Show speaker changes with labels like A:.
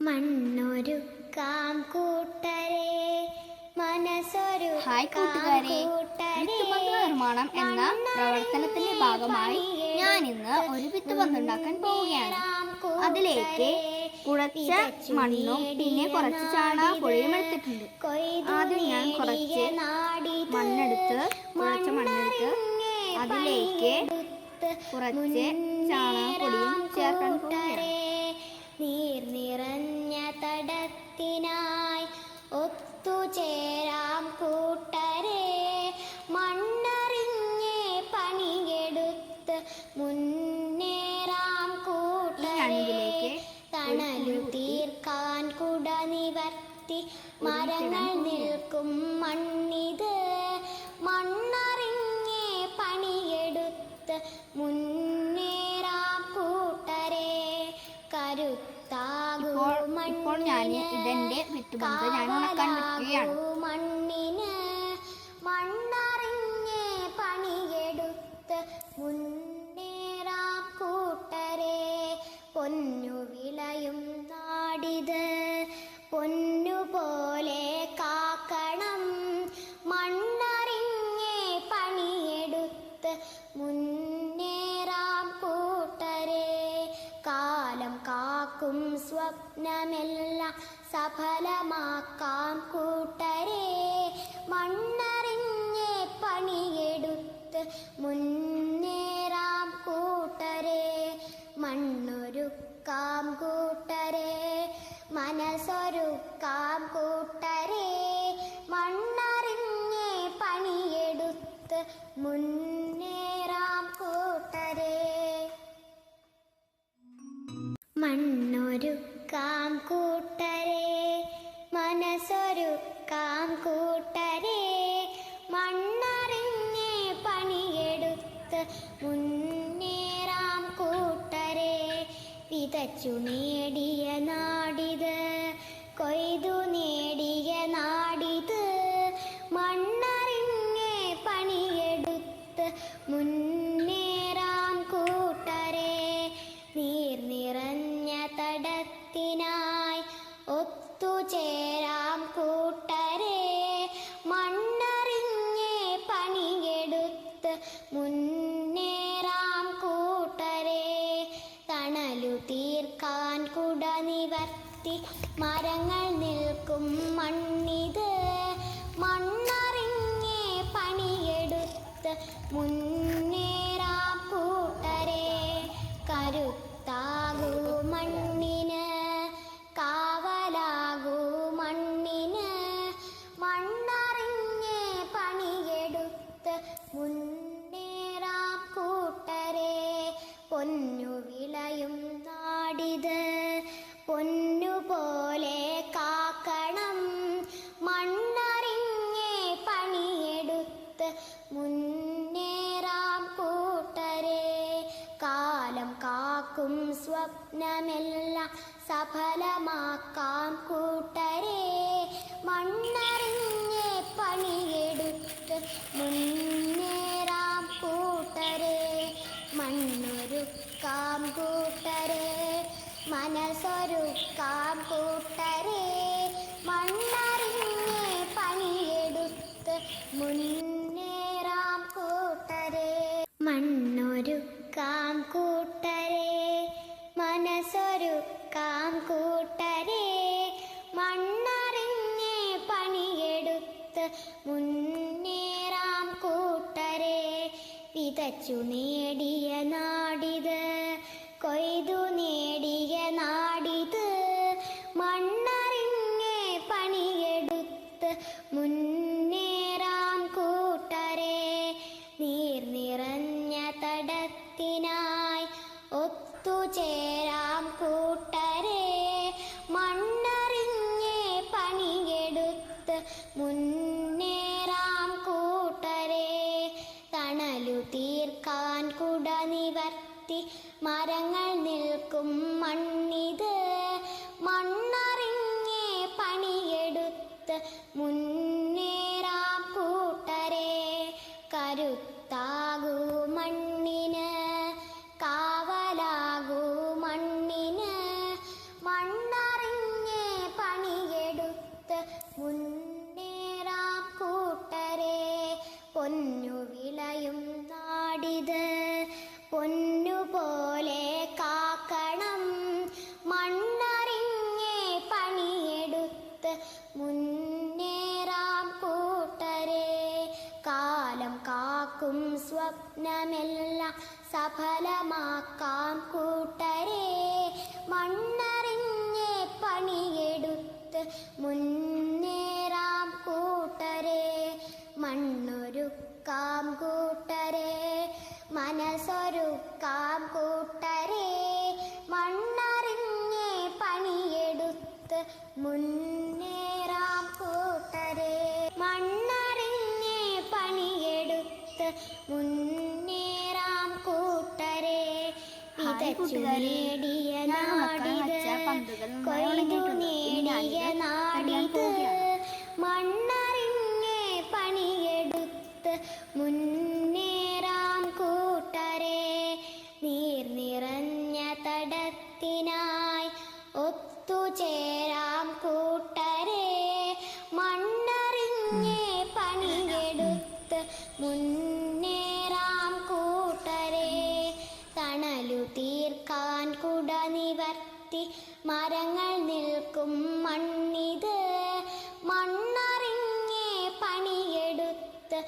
A: മണ്ണൊരുക്കാം കൂട്ടരെ മനസ്സൊരു.
B: ഹായ് കൂട്ടുകാരെ, വിത്തുപന്ത് നിർമ്മാണം എന്ന പ്രവർത്തനത്തിന്റെ ഭാഗമായി ഞാൻ ഇന്ന് ഒരു വിത്തുപന്ത് ഉണ്ടാക്കാൻ പോവുകയാണ്. അതിലേക്ക് കുറച്ച മണ്ണും പിന്നെ കുറച്ച് ചാണകപ്പൊടിയും എടുത്തിട്ടുണ്ട്. ആദ്യം ഞാൻ കുറച്ച് മണ്ണെടുത്ത് അതിലേക്ക് കുറച്ച് ചാണകപ്പൊടിയും ചേർക്കാൻ പോവുകയാണ്.
A: നീർ നിറഞ്ഞ തടത്തിനായി ഒത്തുചേരാം കൂട്ടരെ, മണ്ണറിഞ്ഞേ പണിയെടുത്ത് മുന്നേറാം കൂട്ടരെ. തണലു തീർക്കാൻ കുട നിവർത്തി മരങ്ങൾ നിൽക്കും മണ്ണിത്, മണ്ണറിഞ്ഞേ പണിയെടുത്ത് മുന്നേറാം കൂട്ടരെ.
B: ഇപ്പോൾ ഞാൻ ഇതിന്റെ വിത്തുപന്ത് ഞാൻ ഉണക്കാൻ വെക്കുകയാണ്.
A: മണ്ണിന് മണ്ണറിഞ്ഞേ പണിയെടുത്ത് മുന്നേറാം കൂട്ടരെ. പൊന്നു വിളയും നാടിത് പൊന്നുപോലെ കാക്കണം, മണ്ണറിഞ്ഞേ പണിയെടുത്ത് മുന്നേറാം കൂട്ടരെ. കാലം കാക്കും സ്വപ്നമെല്ലാം സഫലമാക്കാം കൂട്ടരെ, മണ്ണറിഞ്ഞേ പണിയെടുത്ത് മുന്നേറാം കൂട്ടരെ. മണ്ണൊരുക്കാം കൂട്ടരെ മനസ്സൊരുക്കാം കൂട്ടരെ, മണ്ണറിഞ്ഞേ പണിയെടുത്ത് മുന്നേറാം കൂട്ടരെ. മണ്ണൊരുക്കാം കൂട്ടരെ മനസ്സൊരുക്കാം കൂട്ടരെ, മണ്ണറിഞ്ഞേ പണിയെടുത്ത് മുന്നേറാം കൂട്ടരെ. വിതച്ചു നേടിയ നാടിത് കൊയ്തു നേടിയ നാടിത്, മണ്ണറിഞ്ഞേ പണിയെടുത്ത് മുന്നേറാം കൂട്ടരെ. നീർ നിറഞ്ഞ തടത്തിനായി ഒത്തുചേരാം കൂട്ടരെ, മണ്ണറിഞ്ഞേ പണിയെടുത്ത് മുന്നേറാം കൂട്ടരെ. തണലു തീർക്കാൻ കുട നിവർത്തി മരങ്ങൾ നിൽക്കും മണ്ണിത്, മണ്ണറിഞ്ഞേ പണിയെടുത്ത് മുന്നേറാം കൂട്ടരെ. കരുത്താകൂ മണ്ണിന് കാവലാകൂ മണ്ണിന്, മണ്ണറിഞ്ഞേ പണിയെടുത്ത് മുന്നേറാം കൂട്ടരെ. പൊന്നു വിളയും നാടിത് പൊന്നുപോലെ കാക്കണം, മണ്ണറിഞ്ഞേ പണിയെടുത്ത് മുന്നേറാം കൂട്ടരെ. കാലം കാക്കും സ്വപ്നമെല്ലാം സഫലമാക്കാം കൂട്ടരെ, മണ്ണറിഞ്ഞേ പണിയെടുത്ത് മുന്നേറാം കൂട്ടരെ. മണ്ണൊരുക്കാം കൂട്ടരെ മനസ്സൊരുക്കാം കൂട്ടരെ, മണ്ണറിഞ്ഞേ പണിയെടുത്ത് മുന്നേറാം കൂട്ടരെ. മണ്ണൊരുക്കാം കൂട്ടരെ മനസ്സൊരുക്കാം കൂട്ടരെ, മണ്ണറിഞ്ഞേ പണിയെടുത്ത് മുന്നേറാം കൂട്ടരെ. വിതച്ചു നേടിയ നാടിത് കൊയ്തു നേടിയ നാടിത്, മണ്ണറിഞ്ഞേ പണിയെടുത്ത് മുന്നേറാം കൂട്ടരെ. നീർ നിറഞ്ഞ തടത്തിനായി ഒത്തുചേരാം കൂട്ടരെ, മണ്ണറിഞ്ഞേ പണിയെടുത്ത് മുന്നേറാം കൂട്ടരെ. തണലു തീർക്കാൻ കുട സഫലമാക്കാം കൂട്ടരെ. മണ്ണറിഞ്ഞ് പണിയെടുത്ത് മുന്നേറാം കൂട്ടരെ. മണ്ണൊരുക്കാം കൂട്ടരെ, മനസ്സൊരുക്കാം കൂട്ടരെ. മണ്ണറിഞ്ഞ് പണിയെടുത്ത് മുന്നേറാം കൂട്ടരെ. മണ്ണറിഞ്ഞ് പണിയെടുത്ത് മുന്നേറാം കൂട്ടരെ. വിതച്ചു നേടിയ നാടിത്, കൊയ്തു നേടിയ നാടിത്. മണ്ണറിഞ്ഞ് പണിയെടുത്ത് മുന്നേറാം കൂട്ടരെ. നീർ നിറഞ്ഞ തടത്തിനായി ഒത്തുചേരാം കൂട്ടരെ. മണ്ണറിഞ്ഞ് പണിയെടുത്ത് മുന്നേറാം കൂട്ടരെ. തണലു തീർക്കാൻ കുട നിവർത്തി മരങ്ങൾ നിൽക്കും മണ്ണിത്. മണ്ണറിഞ്ഞ് പണിയെടുത്ത്